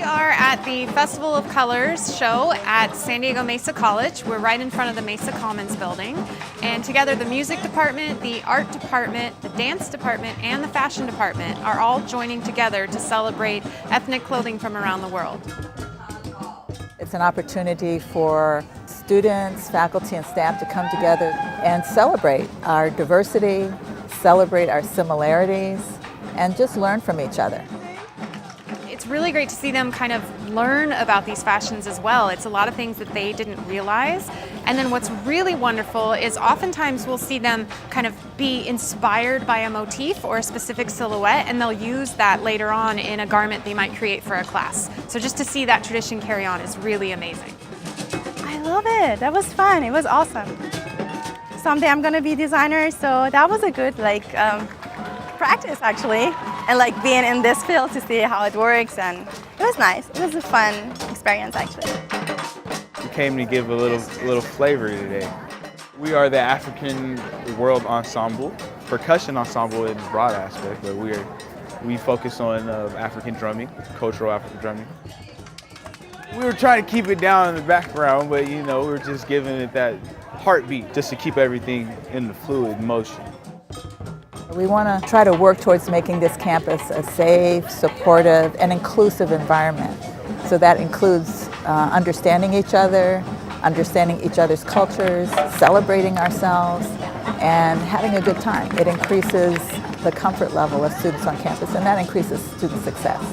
We are at the Festival of Colors show at San Diego Mesa College. We're right in front of the Mesa Commons building. And together the music department, the art department, the dance department, and the fashion department are all joining together to celebrate ethnic clothing from around the world. It's an opportunity for students, faculty, and staff to come together and celebrate our diversity, celebrate our similarities, and just learn from each other. It's really great to see them kind of learn about these fashions as well. It's a lot of things that they didn't realize. And then what's really wonderful is oftentimes we'll see them kind of be inspired by a motif or a specific silhouette, and they'll use that later on in a garment they might create for a class. So just to see that tradition carry on is really amazing. I love it. That was fun. It was awesome. Someday I'm going to be a designer, so that was a good practice actually, and being in this field to see how it works, and it was nice. It was a fun experience actually. We came to give a little flavor today. We are the African World Ensemble, percussion ensemble in a broad aspect, but we focus on African drumming, cultural African drumming. We were trying to keep it down in the background, but we were just giving it that heartbeat just to keep everything in the fluid motion. We want to try to work towards making this campus a safe, supportive, and inclusive environment. So that includes understanding each other, understanding each other's cultures, celebrating ourselves, and having a good time. It increases the comfort level of students on campus, and that increases student success.